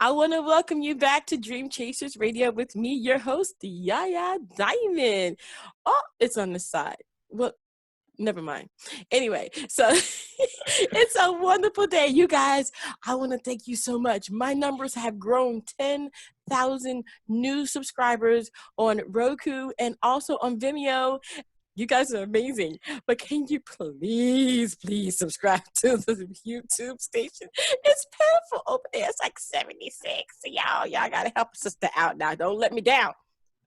I want to welcome you back to Dream Chasers Radio with me, your host, Yaya Diamond. Oh, it's on the side. Well, never mind. Anyway, so it's a wonderful day. You guys, I want to thank you so much. My numbers have grown 10,000 new subscribers on Roku and also on Vimeo. You guys are amazing, but can you please subscribe to the YouTube station? It's pitiful over there. It's like 76. So y'all got to help a sister out now. Don't let me down.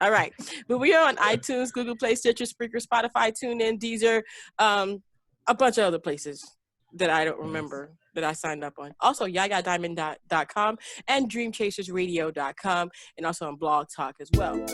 All right. But we are on iTunes, Google Play, Stitcher, Spreaker, Spotify, TuneIn, Deezer, a bunch of other places that I don't remember that I signed up on. Also, YayaDiamond.com and DreamChasersRadio.com, and also on Blog Talk as well.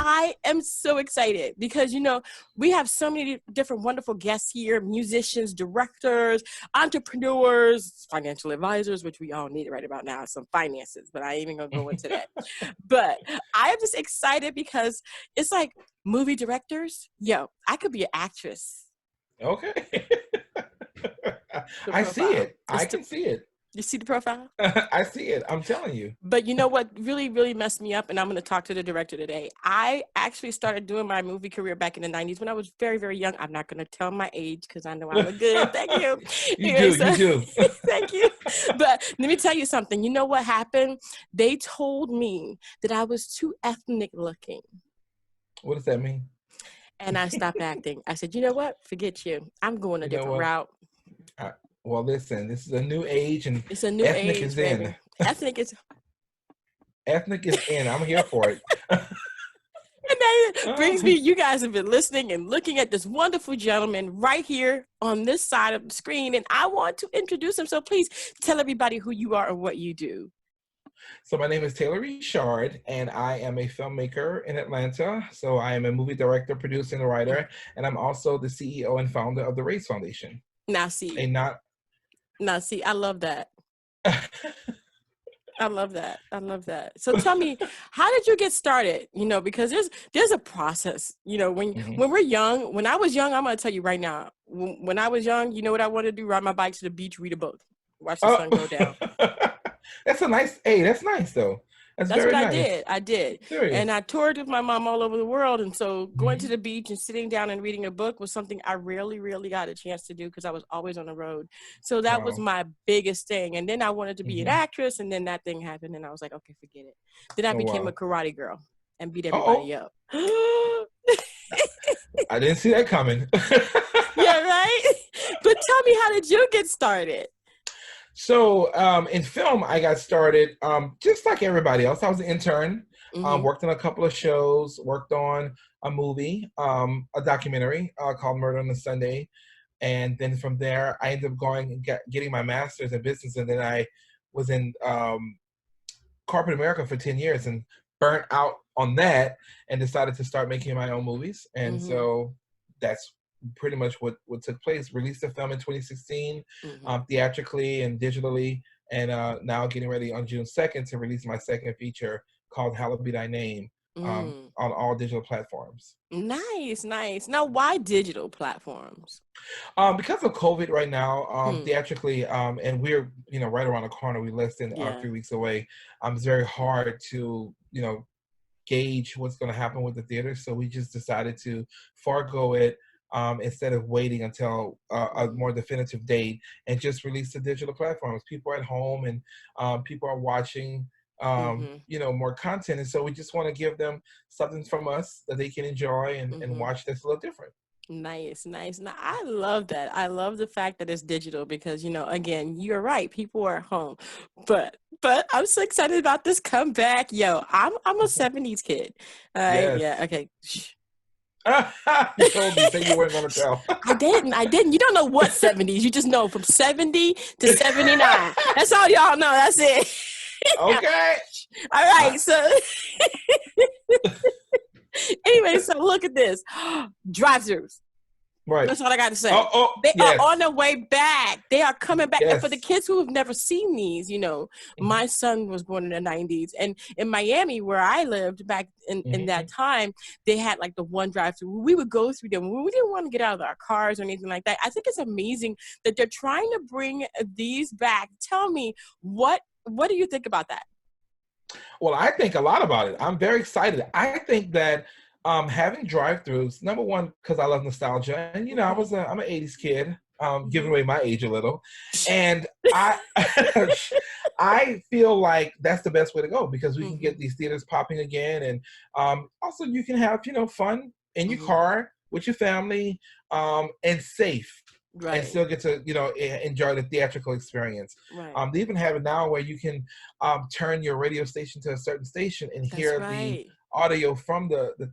I am so excited because, we have so many different wonderful guests here, musicians, directors, entrepreneurs, financial advisors, which we all need right about now, some finances, but I ain't even going to go into that. But I am just excited because it's like movie directors. I could be an actress. Okay. I see it. I can see it. You see the profile? I see it. I'm telling you. But you know what really, really messed me up? And I'm going to talk to the director today. I actually started doing my movie career back in the 90s when I was very, very young. I'm not going to tell my age because I know I look good. Thank you. You do. Thank you. But let me tell you something. You know what happened? They told me that I was too ethnic looking. What does that mean? And I stopped acting. I said, you know what? Forget you. I'm going a different route. Well, listen, this is a new age, and it's a new ethnic age, is baby. in. Ethnic is in. I'm here for it. And that brings me, you guys have been listening and looking at this wonderful gentleman right here on this side of the screen, and I want to introduce him. So please tell everybody who you are and what you do. So my name is Taylor Ri'chard, and I am a filmmaker in Atlanta. So I am a movie director, producer, and writer, and I'm also the CEO and founder of the Race Foundation. Now see, I love that. I love that. So tell me, how did you get started? Because there's a process. When we're young. When I was young, I'm gonna tell you right now. When I was young, you know what I wanted to do? Ride my bike to the beach, read a book, watch the sun go down. That's a nice. Hey, that's nice though. That's very what nice. I did. Serious. And I toured with my mom all over the world. And so going to the beach and sitting down and reading a book was something I rarely got a chance to do because I was always on the road. So that was my biggest thing. And then I wanted to be an actress. And then that thing happened. And I was like, okay, forget it. Then I became a karate girl and beat everybody up. I didn't see that coming. Yeah, right? But tell me, how did you get started? So in film, I got started just like everybody else. I was an intern, worked on a couple of shows, worked on a movie, a documentary called Murder on a Sunday. And then from there, I ended up going and getting my master's in business. And then I was in corporate America for 10 years and burnt out on that and decided to start making my own movies. And so that's pretty much what took place. Released the film in 2016, theatrically and digitally, and now getting ready on June 2nd to release my second feature called Hallowed Be Thy Name on all digital platforms. Nice. Now, why digital platforms? Because of COVID right now, theatrically, and we're right around the corner. We're less than 3 weeks away. It's very hard to gauge what's going to happen with the theater, so we just decided to forego it. Instead of waiting until a more definitive date and just release the digital platforms. People are at home and people are watching, more content. And so we just want to give them something from us that they can enjoy and watch that's a little different. Nice. Now, I love that. I love the fact that it's digital because, again, you're right. People are at home. But I'm so excited about this comeback. I'm a 70s kid. Yes. Yeah, okay. You told me, say you weren't going to tell. I didn't. You don't know what 70s. You just know from 70 to 79. That's all y'all know. That's it. Okay. All right. So anyway, so look at this. Drive-thrus. Right. That's all I got to say. They Yes. are on their way back. They are coming back. Yes. And for the kids who have never seen these, my son was born in the 90s. And in Miami, where I lived back in that time, they had like the one drive-thru. We would go through them. We didn't want to get out of our cars or anything like that. I think it's amazing that they're trying to bring these back. Tell me, what do you think about that? Well, I think a lot about it. I'm very excited. I think that having drive-throughs, number one, because I love nostalgia, and I'm an '80s kid, giving away my age a little, and I I feel like that's the best way to go because we can get these theaters popping again, and also you can have fun in your car with your family, and safe. Right. And still get to enjoy the theatrical experience. Right. They even have it now where you can turn your radio station to a certain station and hear the audio from the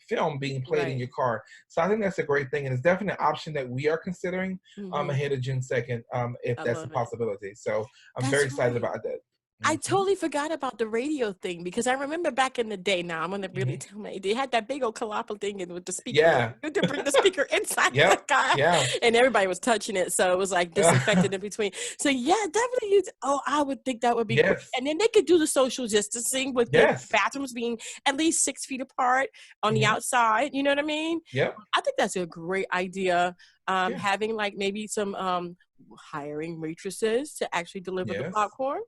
film being played in your car. So I think that's a great thing, and it's definitely an option that we are considering ahead of June 2nd, if that's a possibility. So I'm very excited about that. I totally forgot about the radio thing because I remember back in the day. Now I'm gonna really tell me they had that big old Kalapa thing and with the speaker. Yeah, you had to bring the speaker inside the car. Yeah, and everybody was touching it, so it was like disinfected in between. So yeah, definitely. I would think that would be great. And then they could do the social distancing with the bathrooms being at least 6 feet apart on the outside. You know what I mean? Yeah, I think that's a great idea. Having like maybe some hiring waitresses to actually deliver the popcorn.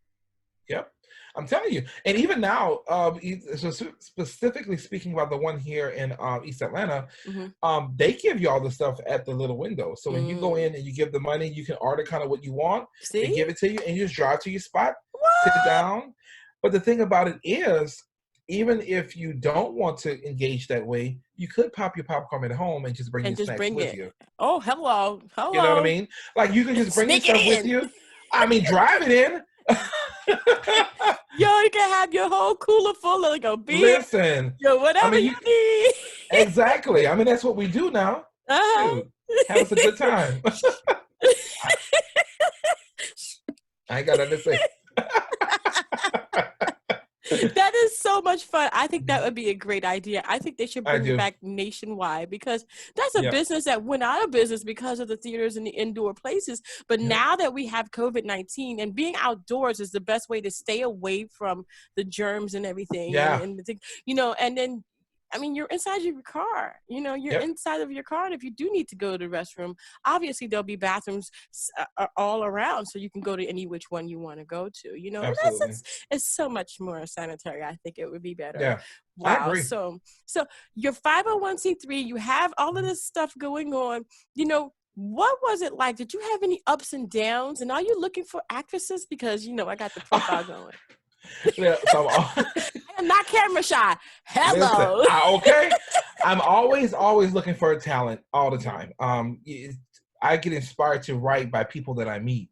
Yep, I'm telling you. And even now, so specifically speaking about the one here in East Atlanta, they give you all the stuff at the little window. So when you go in and you give the money, you can order kind of what you want. They give it to you, and you just drive to your spot, sit down. But the thing about it is, even if you don't want to engage that way, you could pop your popcorn at home and just bring your snacks with you. Oh, hello. You know what I mean? Like you can just bring your stuff with you. I mean, drive it in. Yo, you can have your whole cooler full of beer. Listen, whatever you need. Exactly. I mean, that's what we do now. Dude, have us a good time. I ain't got nothing to say. That is so much fun. I think that would be a great idea. I think they should bring it back nationwide because that's a business that went out of business because of the theaters and the indoor places. But now that we have COVID-19 and being outdoors is the best way to stay away from the germs and everything. Yeah. And then I mean, you're inside your car, you're inside of your car. And if you do need to go to the restroom, obviously there'll be bathrooms all around. So you can go to any which one you want to go to, Absolutely. It's so much more sanitary. I think it would be better. Yeah. Wow. I agree. So your 501c3, you have all of this stuff going on, what was it like? Did you have any ups and downs? And are you looking for actresses? Because, I got the profile going. Yeah, so I'm not camera shy. Hello. Listen, okay. I'm always looking for talent all the time. I get inspired to write by people that I meet.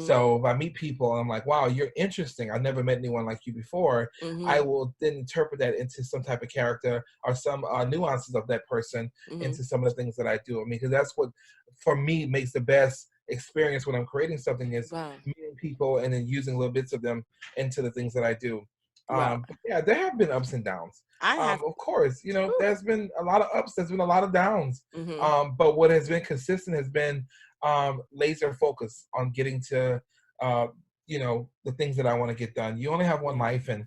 So if I meet people and I'm like, wow, you're interesting. I've never met anyone like you before. I will then interpret that into some type of character or some nuances of that person into some of the things that I do. I mean, because that's what, for me, makes the best experience when I'm creating something is meeting people and then using little bits of them into the things that I do. But yeah, there have been ups and downs. Of course, there's been a lot of ups, there's been a lot of downs. But what has been consistent has been laser focus on getting to the things that I want to get done. You only have one life, and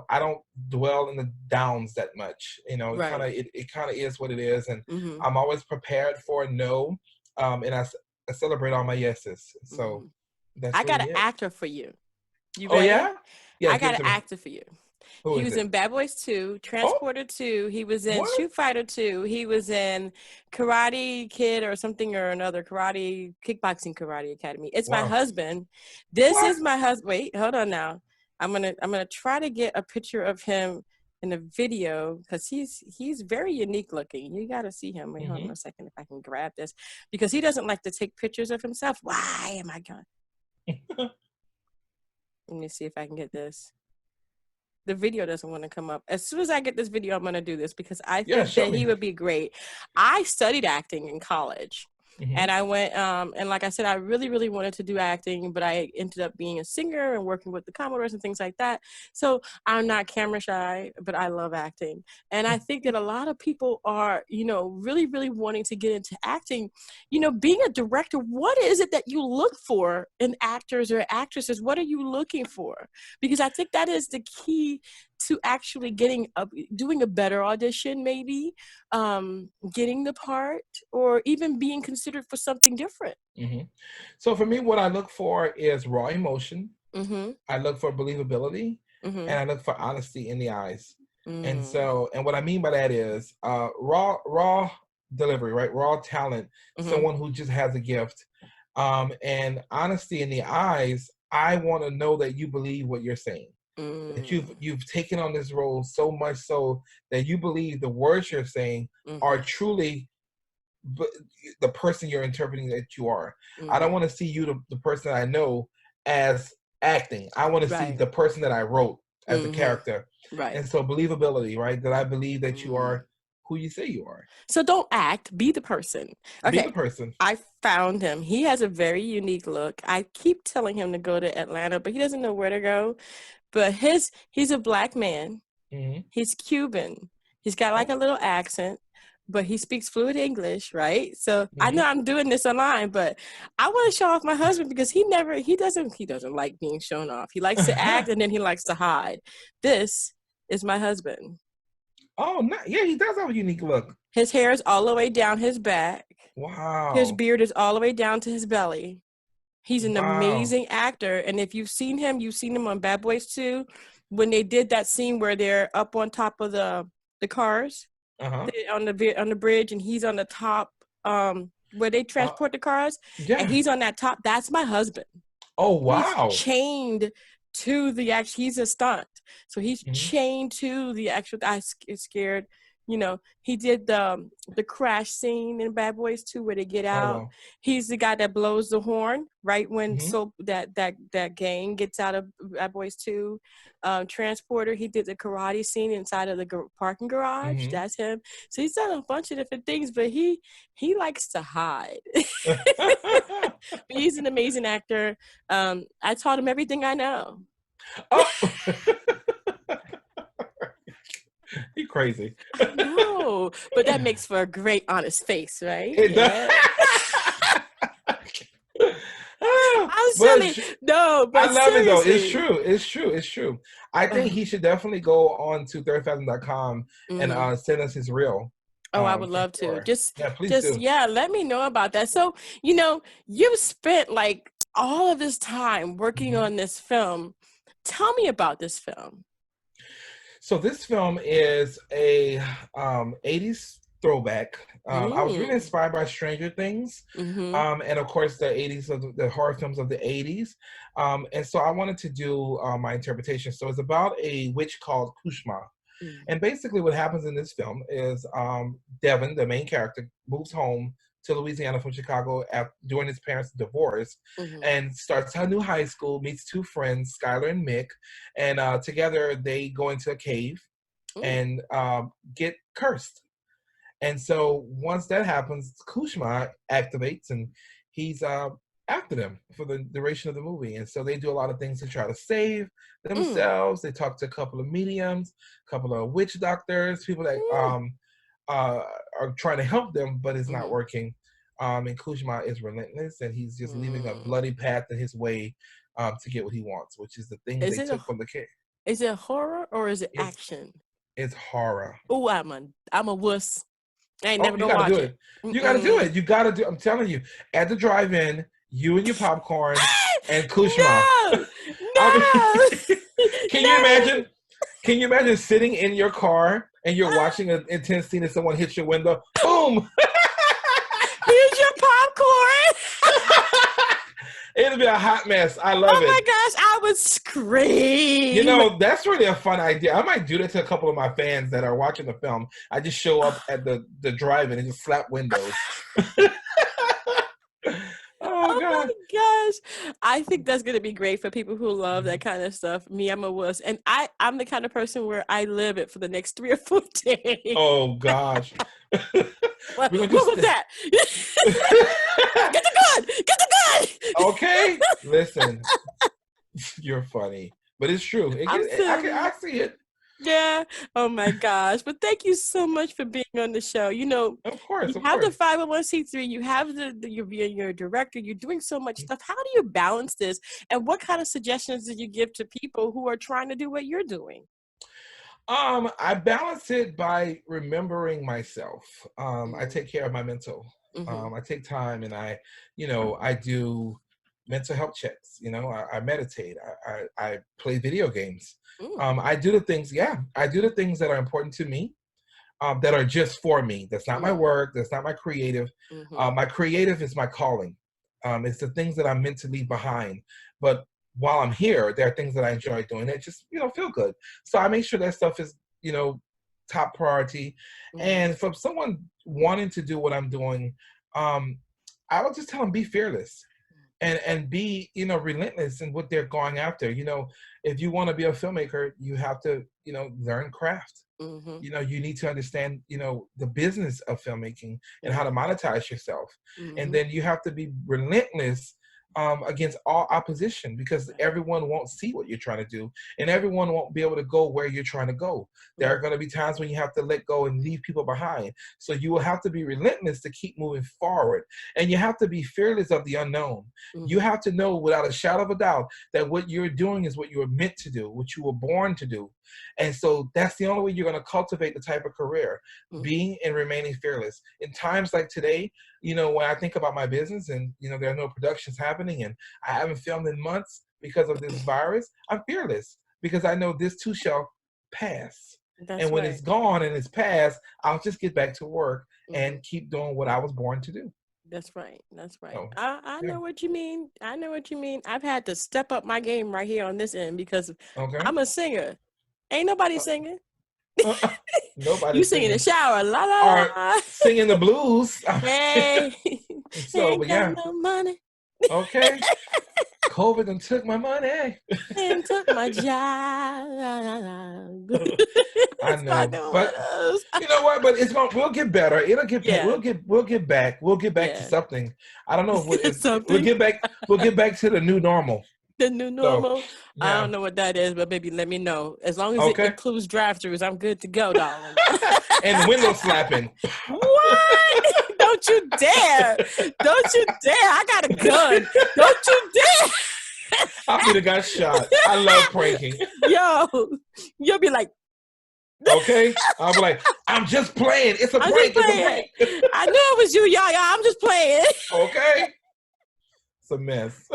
I don't dwell in the downs that much. It kind of is what it is, and I'm always prepared for a no, and I celebrate all my yeses. So that's I got an actor for you. You ready? Oh yeah? Yeah. I got an actor for you. He was in Bad Boys 2, Transporter 2. He was in Shoot Fighter 2. He was in Karate Kid or something or another kickboxing karate academy. It's my husband. This is my husband. Wait, hold on now. I'm gonna try to get a picture of him in the video because he's very unique looking. You got to see him. Wait, hold on a second if I can grab this because he doesn't like to take pictures of himself. Why am I going? Let me see if I can get this. the video doesn't want to come up. As soon as I get this video, I'm going to do this because I Yeah, think show that me. he would be great. I studied acting in college. Mm-hmm. And I went, and like I said, I really, really wanted to do acting, but I ended up being a singer and working with the Commodores and things like that. So I'm not camera shy, but I love acting. And I think that a lot of people are, you know, really, really wanting to get into acting. You know, being a director, what is it that you look for in actors or actresses? What are you looking for? Because I think that is the key to actually doing a better audition, maybe getting the part, or even being considered for something different. Mm-hmm. So for me, what I look for is raw emotion. Mm-hmm. I look for believability, Mm-hmm. and I look for honesty in the eyes. And Mm. so, and what I mean by that is raw delivery, right? Raw talent, Mm-hmm. someone who just has a gift, and honesty in the eyes. I want to know that you believe what you're saying. That you've taken on this role so much so that you believe the words you're saying are truly the person you're interpreting that you are. I don't want to see you the person I know as acting. I want to see the person that I wrote as a character. Right. And so believability, right? That I believe that you are who you say you are. So don't act, be the person. Okay. Be the person. I found him. He has a very unique look. I keep telling him to go to Atlanta, but he doesn't know where to go. But he's a Black man. Mm-hmm. He's Cuban. He's got like a little accent, but he speaks fluent English, right? So I know I'm doing this online, but I want to show off my husband because he doesn't like being shown off. He likes to act and then he likes to hide. This is my husband. Oh, yeah, he does have a unique look. His hair is all the way down his back. Wow. His beard is all the way down to his belly. He's an amazing actor. And if you've seen him on Bad Boys 2, when they did that scene where they're up on top of the cars on the bridge, and he's on the top where they transport the cars, and he's on that top. That's my husband. Oh, wow. He's chained to the actual, he's a stunt. So he's chained to the actual, I get scared. You know, he did the crash scene in Bad Boys 2 where they get out. Oh, wow. He's the guy that blows the horn right when that gang gets out of Bad Boys 2. Transporter, he did the karate scene inside of the parking garage. That's him. So he's done a bunch of different things, but he likes to hide. But he's an amazing actor. I taught him everything I know. Oh. You're crazy. I know, but that makes for a great honest face, right? It does. I'm silly. No, but I love seriously. it though. It's true. I think he should definitely go on to thirdfathom.com and send us his reel. Oh, I would love to. Please do. Let me know about that. So, you know, you've spent like all of this time working on this film. Tell me about this film. So this film is a 80s throwback. I was really inspired by Stranger Things, and of course the 80s of the horror films of the 80s. And so I wanted to do my interpretation. So it's about a witch called Kushma. And basically what happens in this film is Devin, the main character, moves home to Louisiana from Chicago during his parents' divorce, and starts a new high school, meets two friends, Skylar and Mick, and together they go into a cave and get cursed. And so once that happens, Kushma activates and he's after them for the duration of the movie. And so they do a lot of things to try to save themselves. They talk to a couple of mediums, a couple of witch doctors, people that are trying to help them, but it's not working. And Kushma is relentless, and he's just leaving a bloody path in his way to get what he wants, which is the thing they took from the kid. Is it horror or is it action? It's horror. Oh, I'm a wuss. I ain't never gonna watch it. You gotta do it. You gotta do. I'm telling you, at the drive-in, you and your popcorn and Kushma. No. Can you imagine? Can you imagine sitting in your car and you're watching an intense scene and someone hits your window? Boom! Here's your popcorn. It'll be a hot mess. I love it. Oh my gosh, I would scream. You know, that's really a fun idea. I might do that to a couple of my fans that are watching the film. I just show up at the drive-in and just slap windows. Oh my gosh. I think that's gonna be great for people who love that kind of stuff. Me, I'm a wuss. And I'm the kind of person where I live it for the next 3 or 4 days. Oh gosh. What We're gonna was that? Get the gun! Get the gun! Okay. Listen, you're funny. But it's true. I'm silly. I see it. Yeah. Oh my gosh. But thank you so much for being on the show. You know, Of course, you of have course. the 501c3, you have you're being your director, you're doing so much stuff. How do you balance this? And what kind of suggestions did you give to people who are trying to do what you're doing? I balance it by remembering myself. I take care of my mental. Mm-hmm. I take time and I do mental health checks. I meditate. I play video games. Mm. I do the things, I do the things that are important to me, that are just for me. That's not my work. That's not my creative. Mm-hmm. My creative is my calling. It's the things that I'm meant to leave behind. But while I'm here, there are things that I enjoy doing that just, feel good. So I make sure that stuff is, top priority. Mm-hmm. And for someone wanting to do what I'm doing, I will just tell them, be fearless and be, relentless in what they're going after. If you want to be a filmmaker, you have to, learn craft. Mm-hmm. You need to understand, the business of filmmaking and how to monetize yourself. Mm-hmm. And then you have to be relentless against all opposition, because everyone won't see what you're trying to do, and everyone won't be able to go where you're trying to go. There are going to be times when you have to let go and leave people behind. So you will have to be relentless to keep moving forward. And you have to be fearless of the unknown. Mm-hmm. You have to know without a shadow of a doubt that what you're doing is what you were meant to do, what you were born to do. And so that's the only way you're going to cultivate the type of career, being and remaining fearless. In times like today, when I think about my business and, there are no productions happening and I haven't filmed in months because of this virus, I'm fearless because I know this too shall pass. And when it's gone and it's past, I'll just get back to work and keep doing what I was born to do. That's right. That's right. So, I know what you mean. I know what you mean. I've had to step up my game right here on this end because I'm a singer. Ain't nobody singing. Nobody you sing in the shower, la la. Or singing the blues. Hey, so, ain't but got no money. Okay. COVID done took my money. And took my job. I know, but you know what? But we'll get better. It'll get. Yeah. We'll get back. We'll get back to something. I don't know if something. We'll get back. We'll get back to the new normal. The new normal. So, I don't know what that is, but baby, let me know. As long as it includes drive-thrus, I'm good to go, darling. And window slapping. What? Don't you dare! Don't you dare! I got a gun. Don't you dare! I could have got shot. I love pranking. You'll be like, okay. I'll be like, I'm just playing. It's a prank. It's a prank. I knew it was you, Yaya. I'm just playing. Okay. A mess.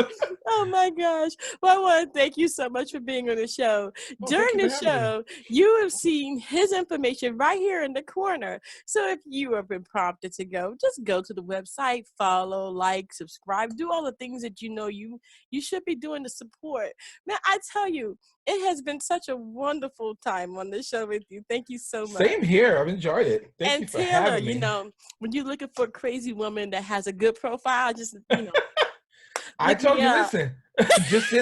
Oh my gosh. Well, I want to thank you so much for being on the show. During the show, you have seen his information right here in the corner. So if you have been prompted to go, just go to the website, follow, like, subscribe, do all the things that you should be doing to support. Man, I tell you, it has been such a wonderful time on the show with you. Thank you so much. Same here. I've enjoyed it. Thank you for having me. When you're looking for a crazy woman that has a good profile, just, I told you, listen, just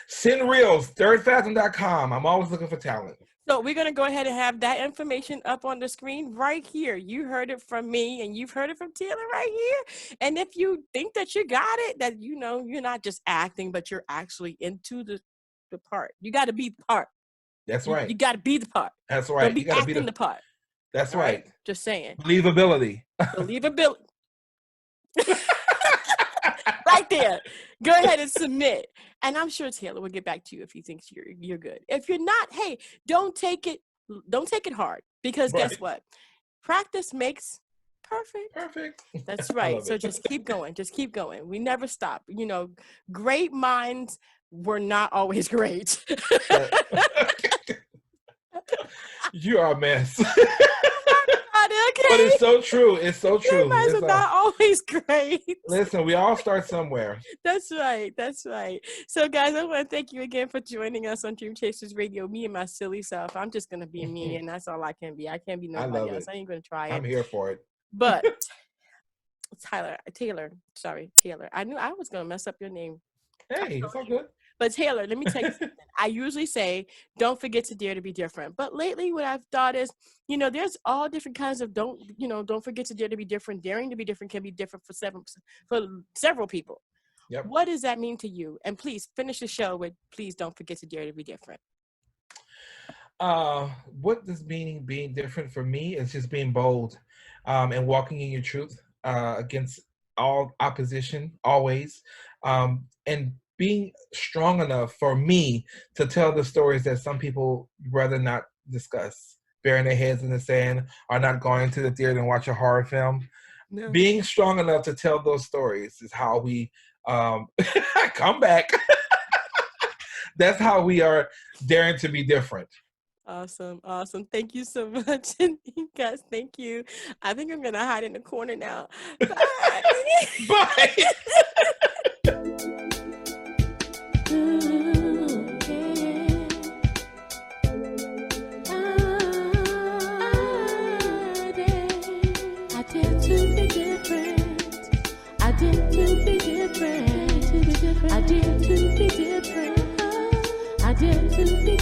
send reels, thirdfathom.com. I'm always looking for talent. So we're going to go ahead and have that information up on the screen right here. You heard it from me and you've heard it from Taylor right here. And if you think that you got it, that, you're not just acting, but you're actually into the part. You got to be the part. That's right. You got to be the part. That's right. Don't be acting the part. That's right. Just saying. Believability. Believability. Right there. Go ahead and submit. And I'm sure Taylor will get back to you if he thinks you're good. If you're not, hey, don't take it hard. Because guess what? Practice makes perfect. That's right. So just keep going. Just keep going. We never stop. Great minds were not always great. You are a mess. Okay. But it's so true. It's so true. Minds are not always great. Listen, we all start somewhere. That's right. So, guys, I want to thank you again for joining us on Dream Chasers Radio. Me and my silly self. I'm just going to be me, and that's all I can be. I can't be nobody else. I ain't going to try it. I'm here for it. But Taylor. I knew I was gonna mess up your name. Hey, it's all good. But Taylor, let me tell you something. I usually say, don't forget to dare to be different. But lately what I've thought is, there's all different kinds of don't forget to dare to be different. Daring to be different can be different for several people. Yep. What does that mean to you? And please finish the show with, please don't forget to dare to be different. What does being different for me is just being bold, and walking in your truth, against all opposition, always, and being strong enough for me to tell the stories that some people rather not discuss, burying their heads in the sand, or not going to the theater and watch a horror film. No. Being strong enough to tell those stories is how we come back. That's how we are daring to be different. Awesome. Thank you so much. And guys, thank you. I think I'm going to hide in the corner now. Bye. Bye. I dare to be